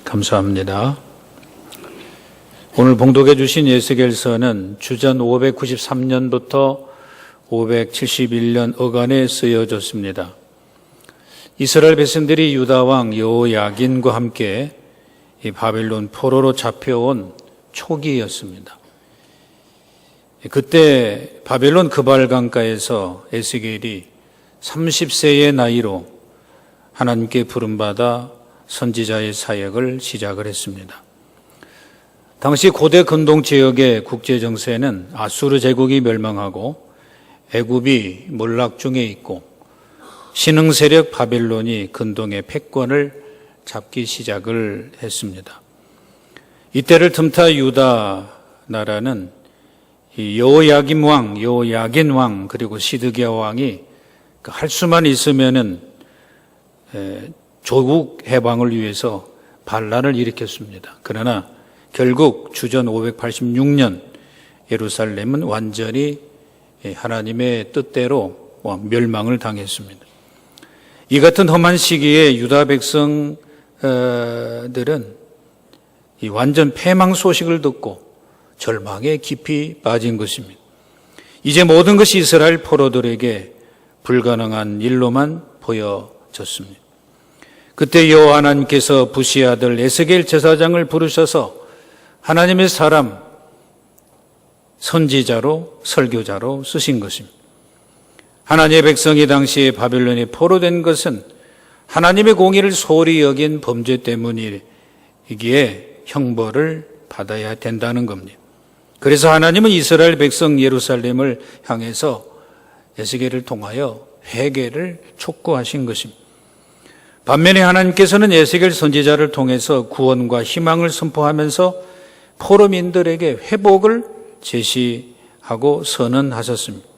감사합니다. 오늘 봉독해 주신 에스겔서는 주전 593년부터 571년 어간에 쓰여졌습니다. 이스라엘 백성들이 유다 왕 여호야긴과 함께 이 바벨론 포로로 잡혀온 초기였습니다. 그때 바벨론 그발강가에서 에스겔이 30세의 나이로 하나님께 부름받아 선지자의 사역을 시작을 했습니다. 당시 고대 근동 지역의 국제 정세는 아수르 제국이 멸망하고 애굽이 몰락 중에 있고 신흥 세력 바벨론이 근동의 패권을 잡기 시작을 했습니다. 이때를 틈타 유다 나라는 여호야김 왕, 여호야긴 왕 그리고 시드기야 왕이 할 수만 있으면은 조국 해방을 위해서 반란을 일으켰습니다. 그러나 결국 주전 586년 예루살렘은 완전히 하나님의 뜻대로 멸망을 당했습니다. 이 같은 험한 시기에 유다 백성들은 이 완전 패망 소식을 듣고 절망에 깊이 빠진 것입니다. 이제 모든 것이 이스라엘 포로들에게 불가능한 일로만 보여졌습니다. 그때 여호와 하나님께서 부시 아들 에스겔 제사장을 부르셔서 하나님의 사람 선지자로 설교자로 쓰신 것입니다. 하나님의 백성이 당시에 바벨론에 포로된 것은 하나님의 공의를 소홀히 여긴 범죄 때문이기에 형벌을 받아야 된다는 겁니다. 그래서 하나님은 이스라엘 백성 예루살렘을 향해서 에스겔을 통하여 회개를 촉구하신 것입니다. 반면에 하나님께서는 에스겔 선지자를 통해서 구원과 희망을 선포하면서 포로민들에게 회복을 제시하고 선언하셨습니다.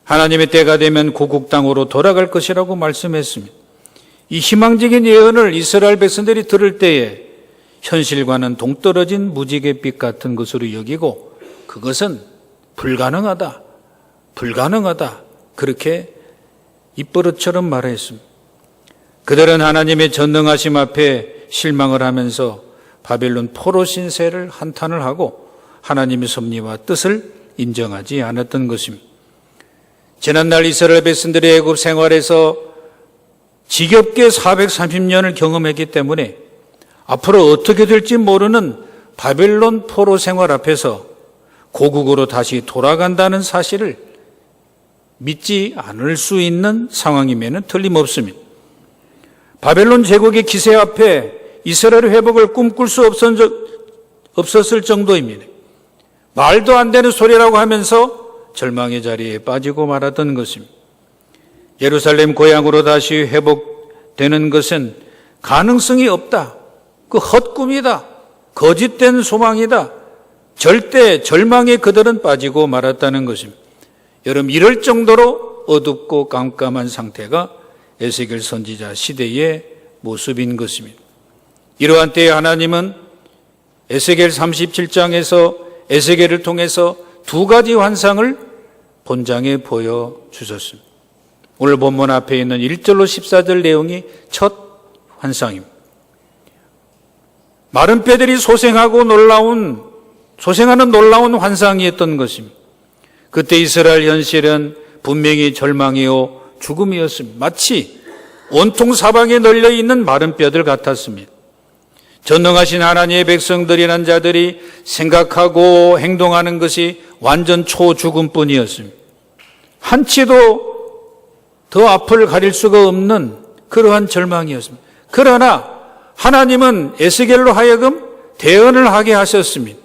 하나님의 때가 되면 고국 땅으로 돌아갈 것이라고 말씀했습니다. 이 희망적인 예언을 이스라엘 백성들이 들을 때에 현실과는 동떨어진 무지갯빛 같은 것으로 여기고 그것은 불가능하다 그렇게 입버릇처럼 말했습니다. 그들은 하나님의 전능하심 앞에 실망을 하면서 바벨론 포로 신세를 한탄을 하고 하나님의 섭리와 뜻을 인정하지 않았던 것입니다. 지난날 이스라엘 백성들이 애굽 생활에서 지겹게 430년을 경험했기 때문에 앞으로 어떻게 될지 모르는 바벨론 포로 생활 앞에서 고국으로 다시 돌아간다는 사실을 믿지 않을 수 있는 상황임에는 틀림없습니다. 바벨론 제국의 기세 앞에 이스라엘 회복을 꿈꿀 수 없었을 정도입니다. 말도 안 되는 소리라고 하면서 절망의 자리에 빠지고 말았던 것입니다. 예루살렘 고향으로 다시 회복되는 것은 가능성이 없다. 그 헛꿈이다. 거짓된 소망이다. 절대 절망에 그들은 빠지고 말았다는 것입니다. 여러분, 이럴 정도로 어둡고 깜깜한 상태가 에스겔 선지자 시대의 모습인 것입니다. 이러한 때에 하나님은 에스겔 37장에서 에스겔을 통해서 두 가지 환상을 본장에 보여주셨습니다. 오늘 본문 앞에 있는 1절로 14절 내용이 첫 환상입니다. 마른 뼈들이 소생하는 놀라운 환상이었던 것입니다. 그때 이스라엘 현실은 분명히 절망이요 죽음이었습니다. 마치 온통 사방에 널려있는 마른 뼈들 같았습니다. 전능하신 하나님의 백성들이란 자들이 생각하고 행동하는 것이 완전 초죽음뿐이었습니다. 한치도 더 앞을 가릴 수가 없는 그러한 절망이었습니다. 그러나 하나님은 에스겔로 하여금 대언을 하게 하셨습니다.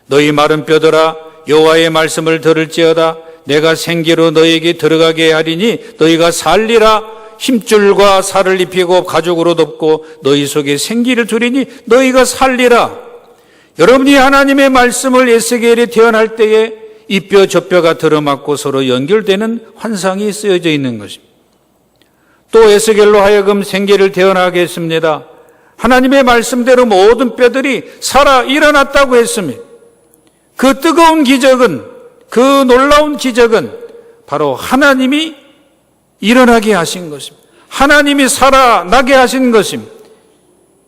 너희 마른 뼈들아 여호와의 말씀을 들을지어다. 내가 생기로 너희에게 들어가게 하리니 너희가 살리라. 힘줄과 살을 입히고 가죽으로 덮고 너희 속에 생기를 두리니 너희가 살리라. 여러분이 하나님의 말씀을 에스겔에 태어날 때에 이 뼈 저 뼈가 들어맞고 서로 연결되는 환상이 쓰여져 있는 것입니다. 또 에스겔로 하여금 생기를 태어나게 했습니다. 하나님의 말씀대로 모든 뼈들이 살아 일어났다고 했습니다. 그 뜨거운 기적은, 그 놀라운 기적은 바로 하나님이 일어나게 하신 것입니다. 하나님이 살아나게 하신 것입니다.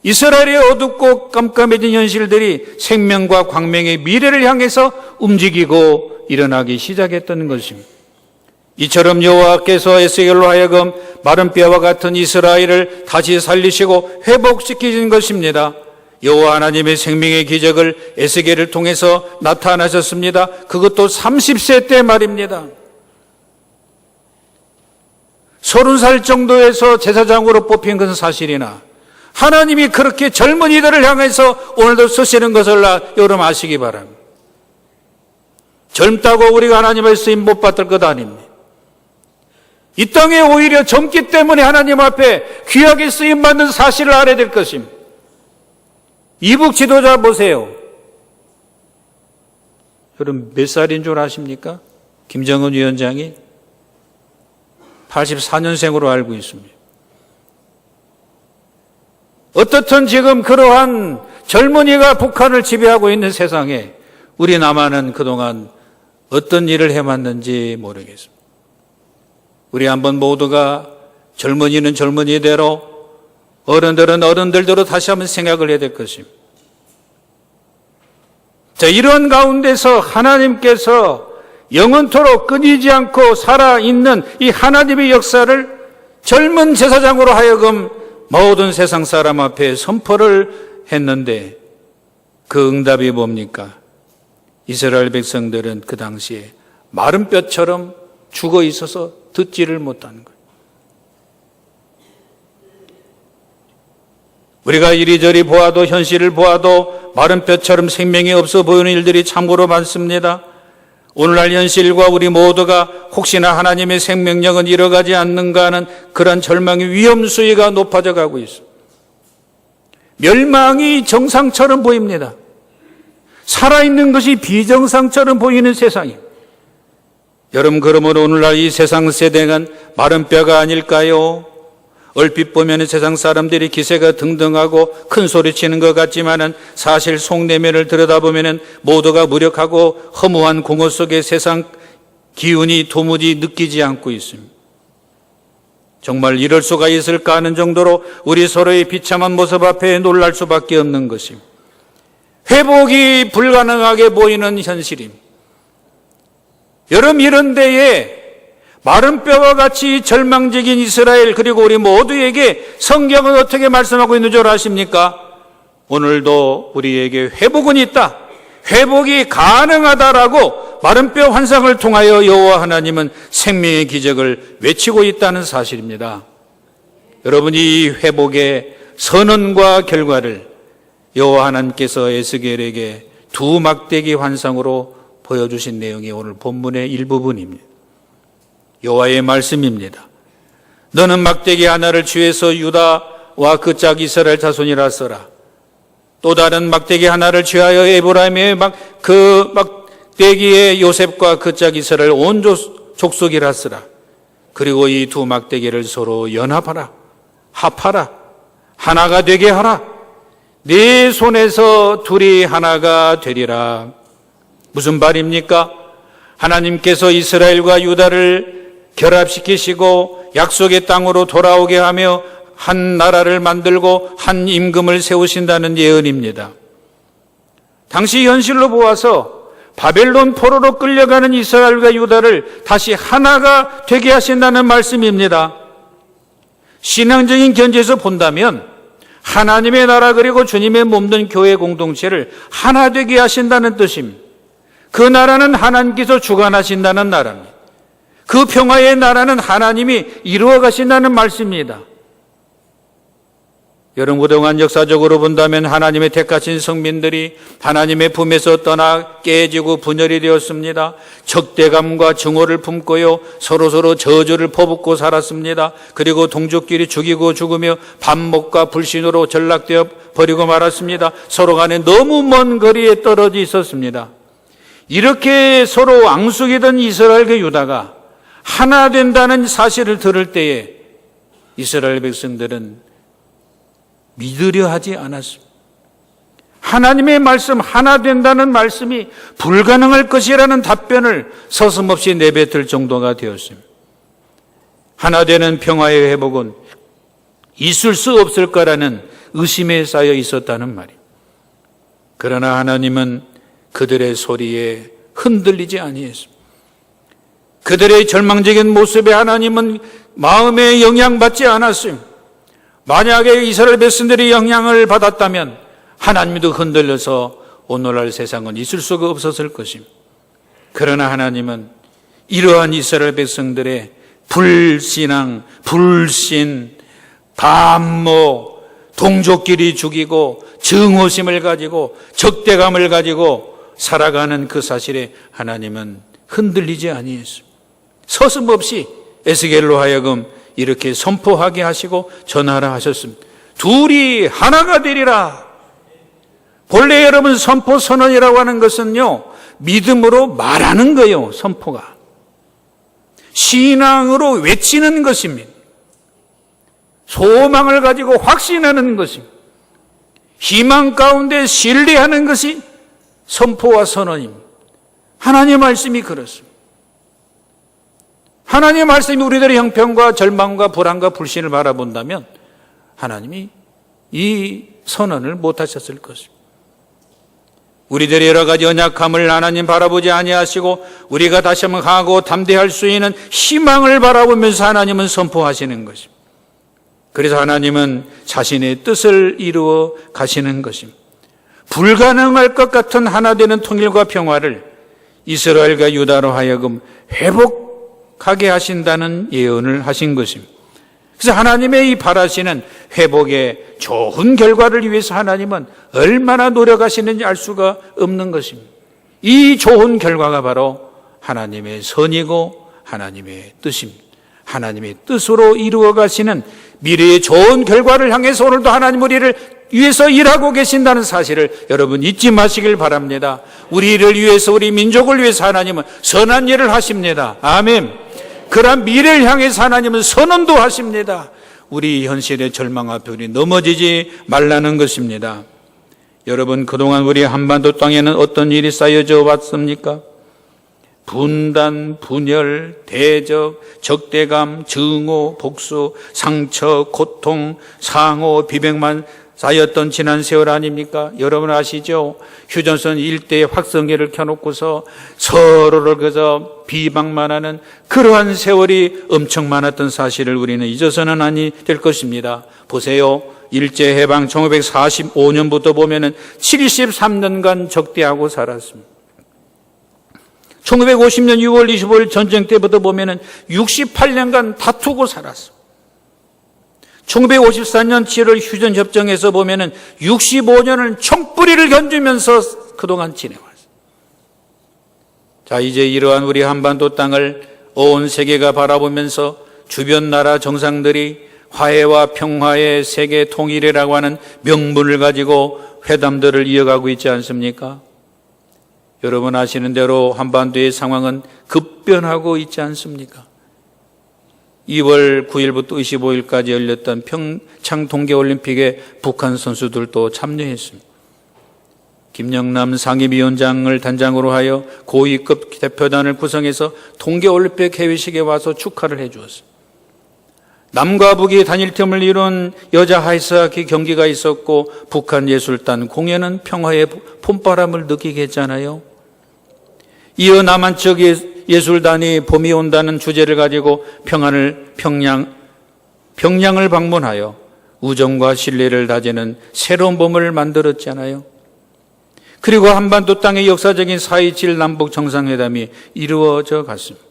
이스라엘의 어둡고 깜깜해진 현실들이 생명과 광명의 미래를 향해서 움직이고 일어나기 시작했다는 것입니다. 이처럼 여호와께서 에스겔로 하여금 마른 뼈와 같은 이스라엘을 다시 살리시고 회복시키신 것입니다. 여호와 하나님의 생명의 기적을 에스겔을 통해서 나타나셨습니다. 그것도 30세 때 말입니다. 30살 정도에서 제사장으로 뽑힌 것은 사실이나 하나님이 그렇게 젊은이들을 향해서 오늘도 쓰시는 것을 여러분 아시기 바랍니다. 젊다고 우리가 하나님의 쓰임 못 받을 것 아닙니다. 이 땅에 오히려 젊기 때문에 하나님 앞에 귀하게 쓰임받는 사실을 알아야 될 것입니다. 이북 지도자 보세요. 여러분 몇 살인 줄 아십니까? 김정은 위원장이 84년생으로 알고 있습니다. 어떻든 지금 그러한 젊은이가 북한을 지배하고 있는 세상에 우리 남한은 그동안 어떤 일을 해왔는지 모르겠습니다. 우리 한번 모두가 젊은이는 젊은이대로 어른들은 어른들대로 다시 한번 생각을 해야 될 것입니다. 자, 이런 가운데서 하나님께서 영원토록 끊이지 않고 살아있는 이 하나님의 역사를 젊은 제사장으로 하여금 모든 세상 사람 앞에 선포를 했는데 그 응답이 뭡니까? 이스라엘 백성들은 그 당시에 마른 뼈처럼 죽어 있어서 듣지를 못하는 거예요. 우리가 이리저리 보아도 현실을 보아도 마른 뼈처럼 생명이 없어 보이는 일들이 참고로 많습니다. 오늘날 현실과 우리 모두가 혹시나 하나님의 생명력은 잃어가지 않는가 하는 그런 절망의 위험 수위가 높아져 가고 있습니다. 멸망이 정상처럼 보입니다. 살아있는 것이 비정상처럼 보이는 세상입니다. 여러분, 그러므로 오늘날 이 세상 세대는 마른 뼈가 아닐까요? 얼핏 보면 세상 사람들이 기세가 등등하고 큰 소리치는 것 같지만은 사실 속내면을 들여다보면 모두가 무력하고 허무한 공허 속에 세상 기운이 도무지 느끼지 않고 있습니다. 정말 이럴 수가 있을까 하는 정도로 우리 서로의 비참한 모습 앞에 놀랄 수밖에 없는 것입니다. 회복이 불가능하게 보이는 현실입니다. 여러분, 이런 데에 마른 뼈와 같이 절망적인 이스라엘, 그리고 우리 모두에게 성경은 어떻게 말씀하고 있는 줄 아십니까? 오늘도 우리에게 회복은 있다, 회복이 가능하다라고 마른 뼈 환상을 통하여 여호와 하나님은 생명의 기적을 외치고 있다는 사실입니다. 여러분, 이 회복의 선언과 결과를 여호와 하나님께서 에스겔에게 두 막대기 환상으로 보여주신 내용이 오늘 본문의 일부분입니다. 여호와의 말씀입니다. 너는 막대기 하나를 취해서 유다와 그 짝 이스라엘 자손이라 써라. 또 다른 막대기 하나를 취하여 에브라임의 그 막대기에 요셉과 그 짝 이스라엘 온 족속이라 쓰라. 그리고 이 두 막대기를 서로 연합하라, 합하라, 하나가 되게 하라. 네 손에서 둘이 하나가 되리라. 무슨 말입니까? 하나님께서 이스라엘과 유다를 결합시키시고 약속의 땅으로 돌아오게 하며 한 나라를 만들고 한 임금을 세우신다는 예언입니다. 당시 현실로 보아서 바벨론 포로로 끌려가는 이스라엘과 유다를 다시 하나가 되게 하신다는 말씀입니다. 신앙적인 견지에서 본다면 하나님의 나라, 그리고 주님의 몸된 교회 공동체를 하나 되게 하신다는 뜻입니다. 그 나라는 하나님께서 주관하신다는 나라입니다. 그 평화의 나라는 하나님이 이루어 가신다는 말씀입니다. 여러분, 그동안 역사적으로 본다면 하나님의 택하신 성민들이 하나님의 품에서 떠나 깨지고 분열이 되었습니다. 적대감과 증오를 품고요, 서로서로 저주를 퍼붓고 살았습니다. 그리고 동족끼리 죽이고 죽으며 반목과 불신으로 전락되어 버리고 말았습니다. 서로 간에 너무 먼 거리에 떨어져 있었습니다. 이렇게 서로 앙숙이던 이스라엘과 유다가 하나 된다는 사실을 들을 때에 이스라엘 백성들은 믿으려 하지 않았습니다. 하나님의 말씀, 하나 된다는 말씀이 불가능할 것이라는 답변을 서슴없이 내뱉을 정도가 되었습니다. 하나 되는 평화의 회복은 있을 수 없을 거라는 의심에 쌓여 있었다는 말이에요. 그러나 하나님은 그들의 소리에 흔들리지 아니했습니다. 그들의 절망적인 모습에 하나님은 마음에 영향받지 않았어요. 만약에 이스라엘 백성들이 영향을 받았다면 하나님도 흔들려서 오늘날 세상은 있을 수가 없었을 것입니다. 그러나 하나님은 이러한 이스라엘 백성들의 불신앙, 불신, 반목, 동족끼리 죽이고 증오심을 가지고 적대감을 가지고 살아가는 그 사실에 하나님은 흔들리지 아니했습니다. 서슴없이 에스겔로 하여금 이렇게 선포하게 하시고 전하라 하셨습니다. 둘이 하나가 되리라. 본래 여러분 선포 선언이라고 하는 것은요, 믿음으로 말하는 거예요. 선포가 신앙으로 외치는 것입니다. 소망을 가지고 확신하는 것입니다. 희망 가운데 신뢰하는 것이 선포와 선언입니다. 하나님의 말씀이 그렇습니다. 하나님의 말씀이 우리들의 형편과 절망과 불안과 불신을 바라본다면 하나님이 이 선언을 못하셨을 것입니다. 우리들의 여러 가지 연약함을 하나님 바라보지 아니하시고 우리가 다시 한번 강하고 담대할 수 있는 희망을 바라보면서 하나님은 선포하시는 것입니다. 그래서 하나님은 자신의 뜻을 이루어 가시는 것입니다. 불가능할 것 같은 하나 되는 통일과 평화를 이스라엘과 유다로 하여금 회복하게 하신다는 예언을 하신 것입니다. 그래서 하나님의 이 바라시는 회복의 좋은 결과를 위해서 하나님은 얼마나 노력하시는지 알 수가 없는 것입니다. 이 좋은 결과가 바로 하나님의 선이고 하나님의 뜻입니다. 하나님의 뜻으로 이루어 가시는 미래의 좋은 결과를 향해서 오늘도 하나님 우리를 위해서 일하고 계신다는 사실을 여러분 잊지 마시길 바랍니다. 우리를 위해서, 우리 민족을 위해서 하나님은 선한 일을 하십니다. 아멘. 그러한 미래를 향해서 하나님은 선언도 하십니다. 우리 현실의 절망 앞에 우리 넘어지지 말라는 것입니다. 여러분, 그동안 우리 한반도 땅에는 어떤 일이 쌓여져 왔습니까? 분단, 분열, 대적, 적대감, 증오, 복수, 상처, 고통, 상호, 비백만 쌓였던 지난 세월 아닙니까? 여러분 아시죠? 휴전선 일대의 확성기를 켜놓고서 서로를 그저 비방만 하는 그러한 세월이 엄청 많았던 사실을 우리는 잊어서는 아니 될 것입니다. 보세요. 일제해방 1945년부터 보면은 73년간 적대하고 살았습니다. 1950년 6월 25일 전쟁 때부터 보면은 68년간 다투고 살았습니다. 1954년 7월 휴전협정에서 보면은 65년을 총뿌리를 견디면서 그동안 지내왔습니다. 자, 이제 이러한 우리 한반도 땅을 온 세계가 바라보면서 주변 나라 정상들이 화해와 평화의 세계 통일이라고 하는 명분을 가지고 회담들을 이어가고 있지 않습니까? 여러분 아시는 대로 한반도의 상황은 급변하고 있지 않습니까? 2월 9일부터 25일까지 열렸던 평창 동계올림픽에 북한 선수들도 참여했습니다. 김영남 상임위원장을 단장으로 하여 고위급 대표단을 구성해서 동계올림픽 개회식에 와서 축하를 해 주었습니다. 남과 북이 단일팀을 이룬 여자 아이스하키 경기가 있었고 북한 예술단 공연은 평화의 봄바람을 느끼게 했잖아요. 이어 남한 쪽 예술단이 봄이 온다는 주제를 가지고 평양을 방문하여 우정과 신뢰를 다지는 새로운 봄을 만들었잖아요. 그리고 한반도 땅의 역사적인 4.27 남북 정상회담이 이루어져 갔습니다.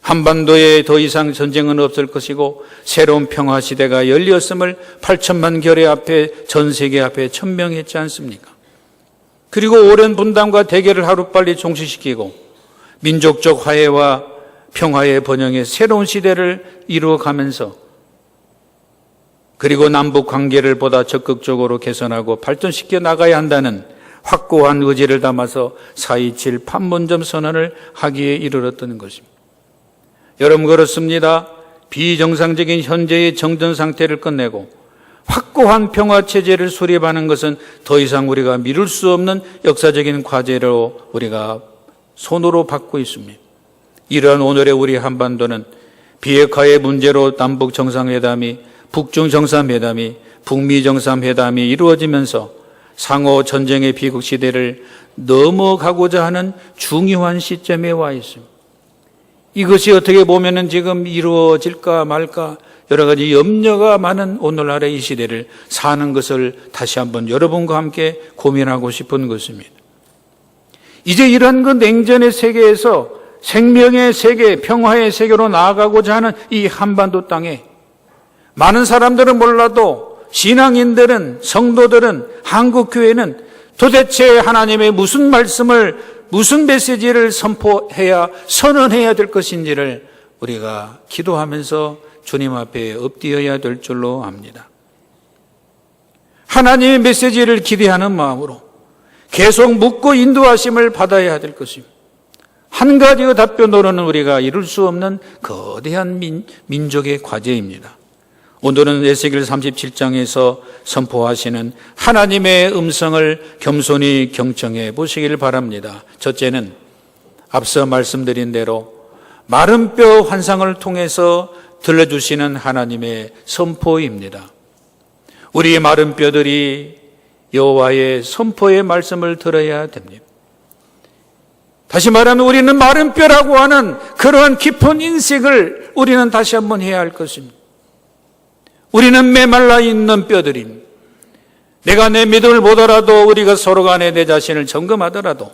한반도에 더 이상 전쟁은 없을 것이고 새로운 평화 시대가 열렸음을 8천만 결의 앞에 전 세계 앞에 천명했지 않습니까? 그리고 오랜 분단과 대결을 하루빨리 종식시키고 민족적 화해와 평화의 번영의 새로운 시대를 이루어가면서 그리고 남북 관계를 보다 적극적으로 개선하고 발전시켜 나가야 한다는 확고한 의지를 담아서 4.27 판문점 선언을 하기에 이르렀던 것입니다. 여러분 그렇습니다. 비정상적인 현재의 정전 상태를 끝내고 확고한 평화체제를 수립하는 것은 더 이상 우리가 미룰 수 없는 역사적인 과제로 우리가 손으로 받고 있습니다. 이러한 오늘의 우리 한반도는 비핵화의 문제로 남북 정상회담이, 북중 정상회담이, 북미 정상회담이 이루어지면서 상호 전쟁의 비극 시대를 넘어가고자 하는 중요한 시점에 와 있습니다. 이것이 어떻게 보면은 지금 이루어질까 말까 여러 가지 염려가 많은 오늘날의 이 시대를 사는 것을 다시 한번 여러분과 함께 고민하고 싶은 것입니다. 이제 이런 그 냉전의 세계에서 생명의 세계, 평화의 세계로 나아가고자 하는 이 한반도 땅에 많은 사람들은 몰라도 신앙인들은, 성도들은, 한국교회는 도대체 하나님의 무슨 말씀을, 무슨 메시지를 선언해야 될 것인지를 우리가 기도하면서 주님 앞에 엎드려야 될 줄로 압니다. 하나님의 메시지를 기대하는 마음으로 계속 묻고 인도하심을 받아야 될 것입니다. 한 가지의 답변으로는 우리가 이룰 수 없는 거대한 민족의 과제입니다. 오늘은 에스겔 37장에서 선포하시는 하나님의 음성을 겸손히 경청해 보시길 바랍니다. 첫째는 앞서 말씀드린 대로 마른 뼈 환상을 통해서 들려주시는 하나님의 선포입니다. 우리의 마른 뼈들이 여호와의 선포의 말씀을 들어야 됩니다. 다시 말하면 우리는 마른 뼈라고 하는 그러한 깊은 인식을 우리는 다시 한번 해야 할 것입니다. 우리는 메말라 있는 뼈들입니다. 내가 내 믿음을 보더라도 우리가 서로 간에 내 자신을 점검하더라도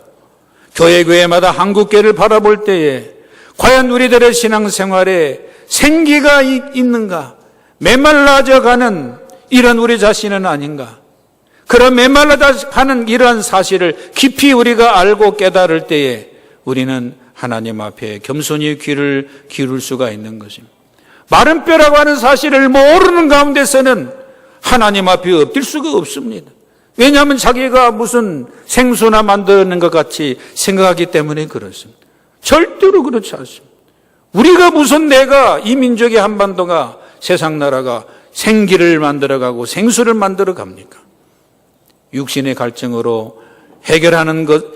교회마다 한국교회를 바라볼 때에 과연 우리들의 신앙생활에 생기가 있는가? 메말라져 가는 이런 우리 자신은 아닌가? 그런 메말라져 가는 이러한 사실을 깊이 우리가 알고 깨달을 때에 우리는 하나님 앞에 겸손히 귀를 기울일 수가 있는 것입니다. 마른 뼈라고 하는 사실을 모르는 가운데서는 하나님 앞에 엎드릴 수가 없습니다. 왜냐하면 자기가 무슨 생수나 만드는 것 같이 생각하기 때문에 그렇습니다. 절대로 그렇지 않습니다. 우리가 무슨 내가 이 민족의 한반도가 세상 나라가 생기를 만들어가고 생수를 만들어 갑니까? 육신의 갈증으로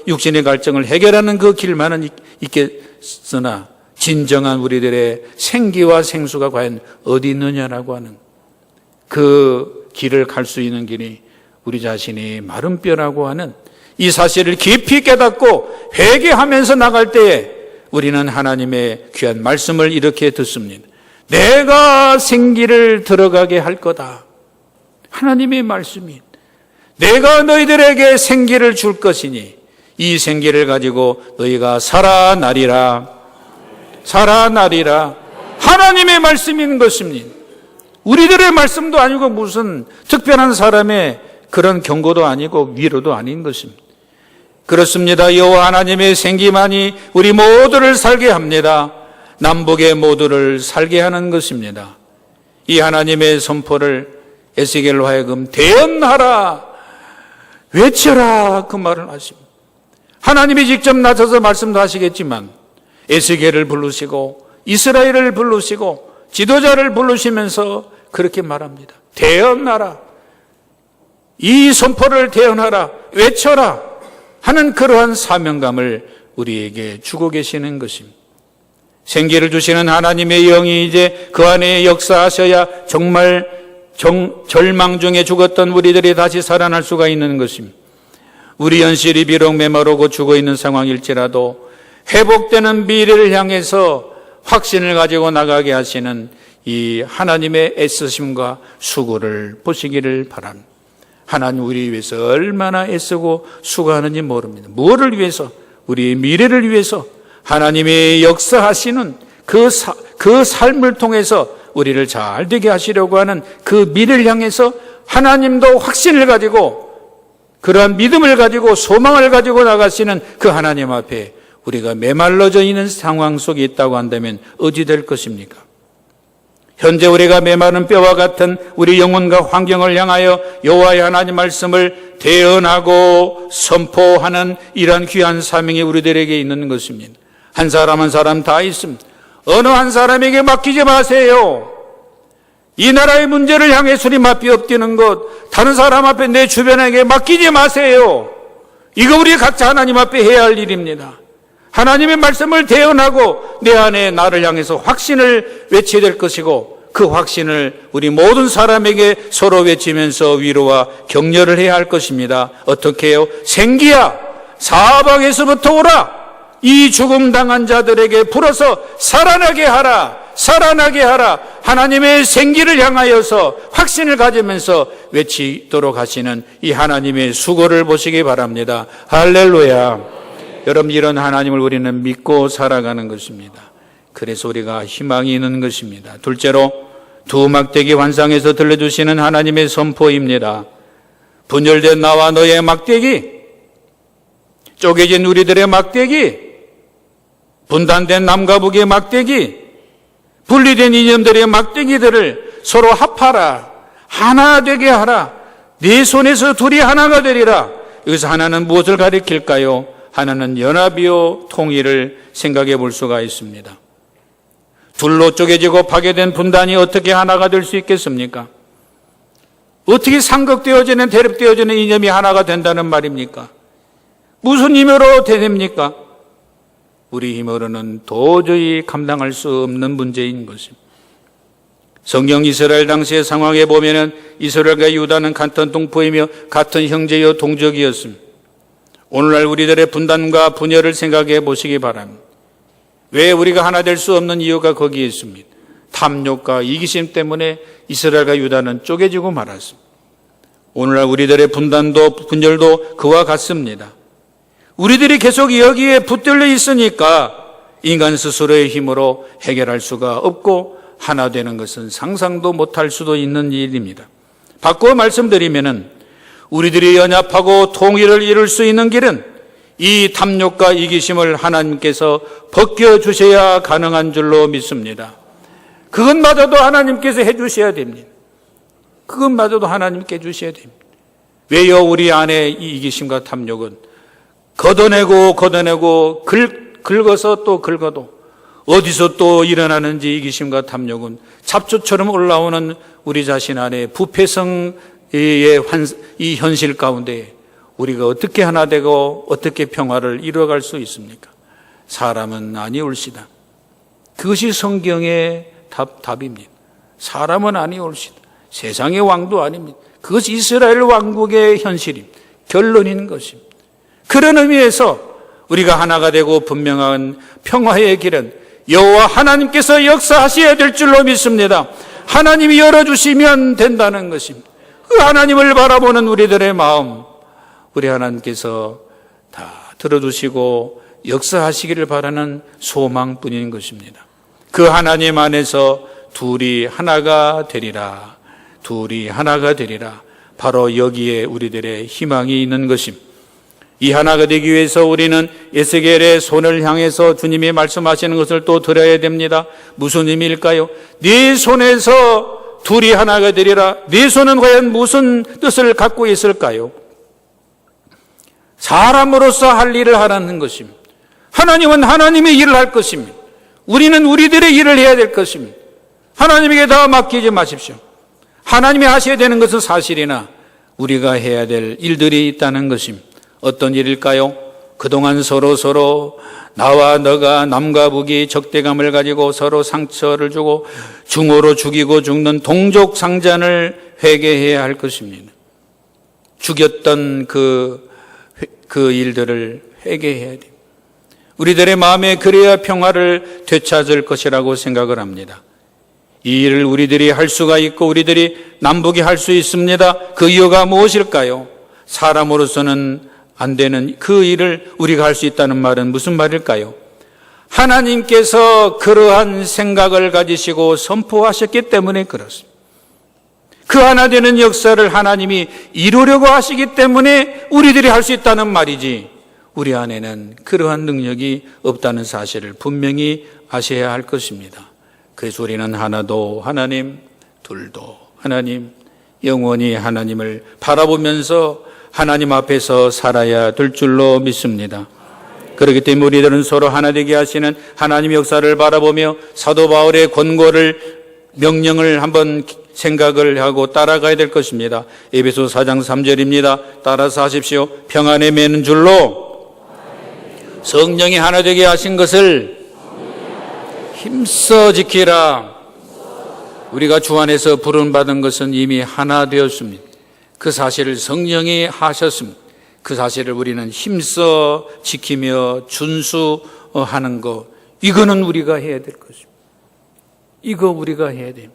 육신의 갈증을 해결하는 그 길만은 있겠으나 진정한 우리들의 생기와 생수가 과연 어디 있느냐라고 하는 그 길을 갈 수 있는 길이 우리 자신이 마른 뼈라고 하는 이 사실을 깊이 깨닫고 회개하면서 나갈 때에 우리는 하나님의 귀한 말씀을 이렇게 듣습니다. 내가 생기를 들어가게 할 거다. 하나님의 말씀이 내가 너희들에게 생기를 줄 것이니 이 생기를 가지고 너희가 살아나리라. 하나님의 말씀인 것입니다. 우리들의 말씀도 아니고 무슨 특별한 사람의 그런 경고도 아니고 위로도 아닌 것입니다. 그렇습니다. 여호와 하나님의 생기만이 우리 모두를 살게 합니다. 남북의 모두를 살게 하는 것입니다. 이 하나님의 선포를 에스겔로 하여금 대언하라, 외쳐라 그 말을 하십니다. 하나님이 직접 나서서 말씀도 하시겠지만 에스겔을 부르시고 이스라엘을 부르시고 지도자를 부르시면서 그렇게 말합니다. 대언하라, 이 선포를 대언하라, 외쳐라 하는 그러한 사명감을 우리에게 주고 계시는 것입니다. 생기를 주시는 하나님의 영이 이제 그 안에 역사하셔야 정말 절망 중에 죽었던 우리들이 다시 살아날 수가 있는 것입니다. 우리 현실이 비록 메마르고 죽어있는 상황일지라도 회복되는 미래를 향해서 확신을 가지고 나가게 하시는 이 하나님의 애쓰심과 수고를 보시기를 바랍니다. 하나님 우리 위해서 얼마나 애쓰고 수고하는지 모릅니다. 무엇을 위해서? 우리의 미래를 위해서 하나님의 역사하시는 그 삶을 통해서 우리를 잘 되게 하시려고 하는 그 미래를 향해서 하나님도 확신을 가지고 그러한 믿음을 가지고 소망을 가지고 나가시는 그 하나님 앞에 우리가 메말라져 있는 상황 속에 있다고 한다면 어찌 될 것입니까? 현재 우리가 메마른 뼈와 같은 우리 영혼과 환경을 향하여 여호와의 하나님 말씀을 대언하고 선포하는 이러한 귀한 사명이 우리들에게 있는 것입니다. 한 사람 한 사람 다 있습니다. 어느 한 사람에게 맡기지 마세요. 이 나라의 문제를 향해 주님 앞에 엎드리는 것, 다른 사람 앞에 내 주변에게 맡기지 마세요. 이거 우리 각자 하나님 앞에 해야 할 일입니다. 하나님의 말씀을 대언하고 내 안에 나를 향해서 확신을 외쳐야 될 것이고 그 확신을 우리 모든 사람에게 서로 외치면서 위로와 격려를 해야 할 것입니다. 어떻게 해요? 생기야 사방에서부터 오라. 이 죽음 당한 자들에게 불어서 살아나게 하라. 살아나게 하라. 하나님의 생기를 향하여서 확신을 가지면서 외치도록 하시는 이 하나님의 수고를 보시기 바랍니다. 할렐루야. 여러분, 이런 하나님을 우리는 믿고 살아가는 것입니다. 그래서 우리가 희망이 있는 것입니다. 둘째로, 두 막대기 환상에서 들려주시는 하나님의 선포입니다. 분열된 나와 너의 막대기, 쪼개진 우리들의 막대기, 분단된 남과 북의 막대기, 분리된 이념들의 막대기들을 서로 합하라. 하나 되게 하라. 네 손에서 둘이 하나가 되리라. 여기서 하나는 무엇을 가리킬까요? 하나는 연합이요 통일을 생각해 볼 수가 있습니다. 둘로 쪼개지고 파괴된 분단이 어떻게 하나가 될 수 있겠습니까? 어떻게 상극되어지는 대립되어지는 이념이 하나가 된다는 말입니까? 무슨 힘으로 됩니까? 우리 힘으로는 도저히 감당할 수 없는 문제인 것입니다. 성경 이스라엘 당시의 상황에 보면은 이스라엘과 유다는 같은 동포이며 같은 형제요 동족이었습니다. 오늘날 우리들의 분단과 분열을 생각해 보시기 바랍니다. 왜 우리가 하나 될 수 없는 이유가 거기에 있습니다. 탐욕과 이기심 때문에 이스라엘과 유다는 쪼개지고 말았습니다. 오늘날 우리들의 분단도 분열도 그와 같습니다. 우리들이 계속 여기에 붙들려 있으니까 인간 스스로의 힘으로 해결할 수가 없고 하나 되는 것은 상상도 못할 수도 있는 일입니다. 바꿔 말씀드리면은 우리들이 연합하고 통일을 이룰 수 있는 길은 이 탐욕과 이기심을 하나님께서 벗겨주셔야 가능한 줄로 믿습니다. 그것마저도 하나님께서 해주셔야 됩니다. 그것마저도 하나님께 해주셔야 됩니다. 왜요? 우리 안에 이 이기심과 탐욕은 걷어내고 긁어서 또 긁어도 어디서 또 일어나는지 이기심과 탐욕은 잡초처럼 올라오는 우리 자신 안에 부패성의 이 현실 가운데 우리가 어떻게 하나 되고 어떻게 평화를 이루어갈 수 있습니까? 사람은 아니올시다. 그것이 성경의 답입니다. 사람은 아니올시다. 세상의 왕도 아닙니다. 그것이 이스라엘 왕국의 현실입니다. 결론인 것입니다. 그런 의미에서 우리가 하나가 되고 분명한 평화의 길은 여호와 하나님께서 역사하셔야 될 줄로 믿습니다. 하나님이 열어주시면 된다는 것입니다. 그 하나님을 바라보는 우리들의 마음, 우리 하나님께서 다 들어주시고 역사하시기를 바라는 소망뿐인 것입니다. 그 하나님 안에서 둘이 하나가 되리라. 둘이 하나가 되리라. 바로 여기에 우리들의 희망이 있는 것입니다. 이 하나가 되기 위해서 우리는 에스겔의 손을 향해서 주님이 말씀하시는 것을 또 들어야 됩니다. 무슨 의미일까요? 네 손에서 둘이 하나가 되리라. 네 손은 과연 무슨 뜻을 갖고 있을까요? 사람으로서 할 일을 하라는 것입니다. 하나님은 하나님의 일을 할 것입니다. 우리는 우리들의 일을 해야 될 것입니다. 하나님에게 다 맡기지 마십시오. 하나님이 하셔야 되는 것은 사실이나 우리가 해야 될 일들이 있다는 것입니다. 어떤 일일까요? 그동안 서로 나와 너가 남과 북이 적대감을 가지고 서로 상처를 주고 중호로 죽이고 죽는 동족 상잔을 회개해야 할 것입니다. 죽였던 그 일들을 회개해야 됩니다. 우리들의 마음에 그래야 평화를 되찾을 것이라고 생각을 합니다. 이 일을 우리들이 할 수가 있고 우리들이 남북이 할 수 있습니다. 그 이유가 무엇일까요? 사람으로서는 안 되는 그 일을 우리가 할 수 있다는 말은 무슨 말일까요? 하나님께서 그러한 생각을 가지시고 선포하셨기 때문에 그렇습니다. 그 하나 되는 역사를 하나님이 이루려고 하시기 때문에 우리들이 할 수 있다는 말이지, 우리 안에는 그러한 능력이 없다는 사실을 분명히 아셔야 할 것입니다. 그래서 우리는 하나도 하나님, 둘도 하나님, 영원히 하나님을 바라보면서 하나님 앞에서 살아야 될 줄로 믿습니다. 그렇기 때문에 우리들은 서로 하나 되게 하시는 하나님의 역사를 바라보며 사도 바울의 권고를, 명령을 한번 생각을 하고 따라가야 될 것입니다. 에베소 4장 3절입니다. 따라서 하십시오. 평안에 매는 줄로 성령이 하나 되게 하신 것을 힘써 지키라. 우리가 주 안에서 부름받은 것은 이미 하나 되었습니다. 그 사실을 성령이 하셨습니다. 그 사실을 우리는 힘써 지키며 준수하는 것, 이거는 우리가 해야 될 것입니다. 이거 우리가 해야 됩니다.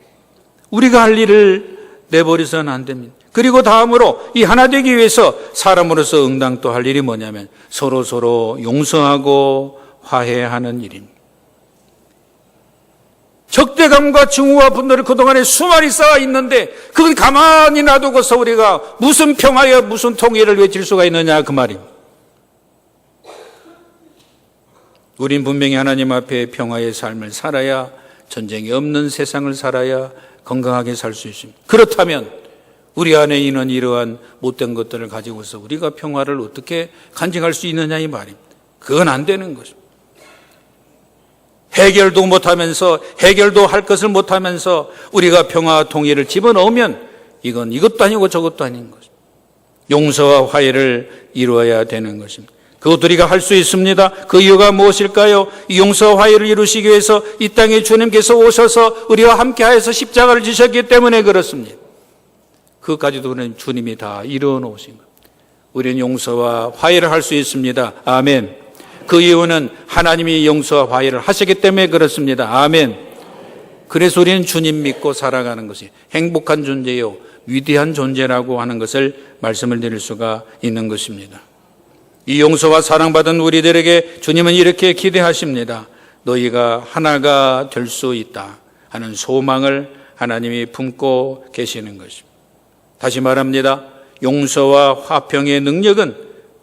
우리가 할 일을 내버려서는 안 됩니다. 그리고 다음으로 이 하나 되기 위해서 사람으로서 응당 또 할 일이 뭐냐면 서로 용서하고 화해하는 일입니다. 적대감과 증오와 분노를 그동안에 수많이 쌓아 있는데 그걸 가만히 놔두고서 우리가 무슨 평화여 무슨 통일을 외칠 수가 있느냐 그 말입니다. 우린 분명히 하나님 앞에 평화의 삶을 살아야, 전쟁이 없는 세상을 살아야 건강하게 살 수 있습니다. 그렇다면 우리 안에 있는 이러한 못된 것들을 가지고서 우리가 평화를 어떻게 간직할 수 있느냐 이 말입니다. 그건 안 되는 것입니다. 해결도 못하면서, 해결도 할 것을 못하면서 우리가 평화와 통일을 집어넣으면 이건 이것도 아니고 저것도 아닌 것입니다. 용서와 화해를 이루어야 되는 것입니다. 그것 우리가 할 수 있습니다. 그 이유가 무엇일까요? 이 용서와 화해를 이루시기 위해서 이 땅에 주님께서 오셔서 우리와 함께하여서 십자가를 지셨기 때문에 그렇습니다. 그것까지도 주님이 다 이루어 놓으신 겁니다. 우리는 용서와 화해를 할 수 있습니다. 아멘. 그 이유는 하나님이 용서와 화해를 하시기 때문에 그렇습니다. 아멘. 그래서 우리는 주님 믿고 살아가는 것이 행복한 존재요, 위대한 존재라고 하는 것을 말씀을 드릴 수가 있는 것입니다. 이 용서와 사랑받은 우리들에게 주님은 이렇게 기대하십니다. 너희가 하나가 될 수 있다 하는 소망을 하나님이 품고 계시는 것입니다. 다시 말합니다. 용서와 화평의 능력은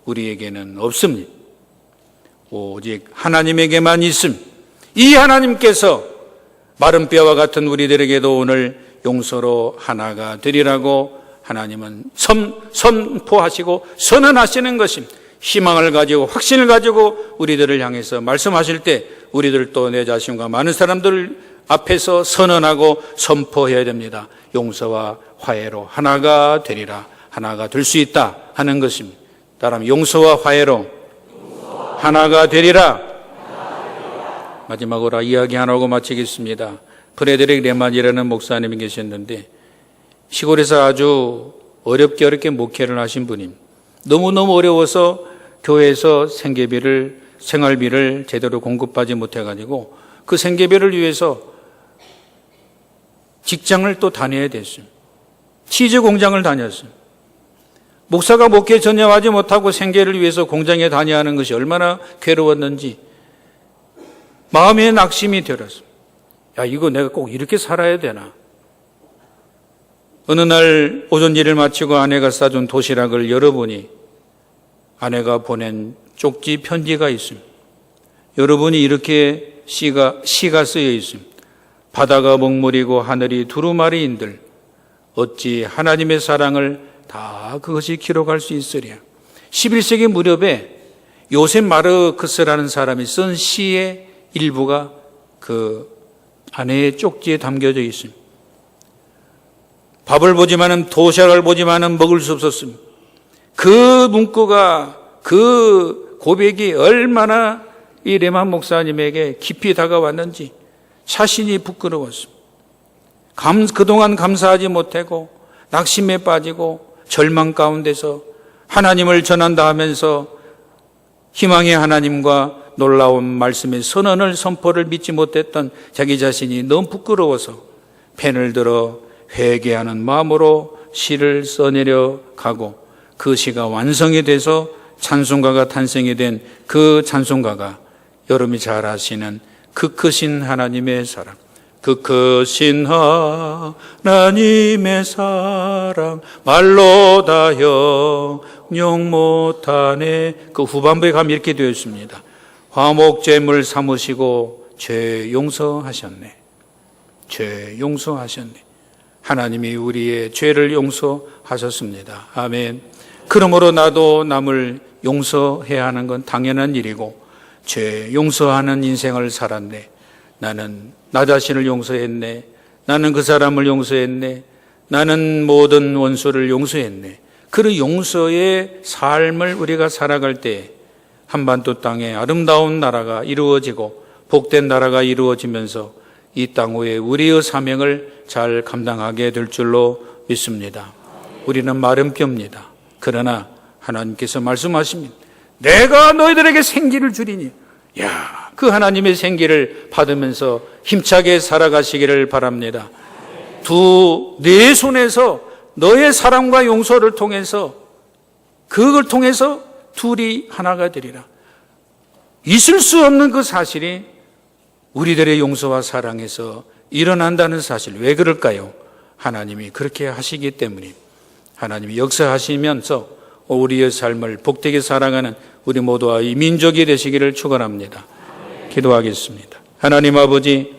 우리에게는 없습니다. 오직 하나님에게만 있습니다. 이 하나님께서 마른 뼈와 같은 우리들에게도 오늘 용서로 하나가 되리라고 하나님은 선포하시고 선언하시는 것입니다. 희망을 가지고 확신을 가지고 우리들을 향해서 말씀하실 때 우리들도 내 자신과 많은 사람들 앞에서 선언하고 선포해야 됩니다. 용서와 화해로 하나가 되리라, 하나가 될 수 있다 하는 것입니다. 따라하면 용서와 화해로 하나가 되리라. 마지막으로 이야기 하나 하고 마치겠습니다. 프레드릭 레만이라는 목사님이 계셨는데 시골에서 아주 어렵게 목회를 하신 분입니다. 너무너무 어려워서 교회에서 생활비를 제대로 공급하지 못해가지고 그 생계비를 위해서 직장을 또 다녀야 됐습니다. 치즈 공장을 다녔습니다. 목사가 목회에 전념하지 못하고 생계를 위해서 공장에 다녀야 하는 것이 얼마나 괴로웠는지 마음에 낙심이 들었습니다. 야, 이거 내가 꼭 이렇게 살아야 되나? 어느 날 오전 일을 마치고 아내가 싸준 도시락을 열어보니 아내가 보낸 쪽지 편지가 있습니다. 여러분이 이렇게 시가 쓰여 있습니다. 바다가 먹물이고 하늘이 두루마리인들 어찌 하나님의 사랑을 다 그것이 기록할 수 있으랴. 11세기 무렵에 요셉 마르크스라는 사람이 쓴 시의 일부가 그 아내의 쪽지에 담겨져 있습니다. 밥을 보지만은 도시락을 보지만은 먹을 수 없었습니다. 그 문구가, 그 고백이 얼마나 이 레만 목사님에게 깊이 다가왔는지 자신이 부끄러웠습니다. 그동안 감사하지 못하고 낙심에 빠지고 절망 가운데서 하나님을 전한다 하면서 희망의 하나님과 놀라운 말씀의 선포를 믿지 못했던 자기 자신이 너무 부끄러워서 펜을 들어 회개하는 마음으로 시를 써내려 가고 그 시가 완성이 돼서 찬송가가 탄생이 된 그 찬송가가 여러분이 잘 아시는 그 크신 하나님의 사랑, 그 크신 하나님의 사랑 말로 다 형용 못하네. 그 후반부에 가면 이렇게 되어 있습니다. 화목제물 삼으시고 죄 용서하셨네. 죄 용서하셨네. 하나님이 우리의 죄를 용서하셨습니다. 아멘. 그러므로 나도 남을 용서해야 하는 건 당연한 일이고 죄 용서하는 인생을 살았네. 나는 나 자신을 용서했네. 나는 그 사람을 용서했네. 나는 모든 원수를 용서했네. 그 용서의 삶을 우리가 살아갈 때 한반도 땅에 아름다운 나라가 이루어지고 복된 나라가 이루어지면서 이 땅 위에 우리의 사명을 잘 감당하게 될 줄로 믿습니다. 우리는 마른 뼈입니다. 그러나 하나님께서 말씀하십니다. 내가 너희들에게 생기를 주리니. 그 하나님의 생기를 받으면서 힘차게 살아가시기를 바랍니다. 네 손에서 너의 사랑과 용서를 통해서, 그걸 통해서 둘이 하나가 되리라. 있을 수 없는 그 사실이 우리들의 용서와 사랑에서 일어난다는 사실. 왜 그럴까요? 하나님이 그렇게 하시기 때문입니다. 하나님이 역사하시면서 우리의 삶을 복되게 살아가는 우리 모두와 이 민족이 되시기를 축원합니다. 기도하겠습니다. 하나님 아버지,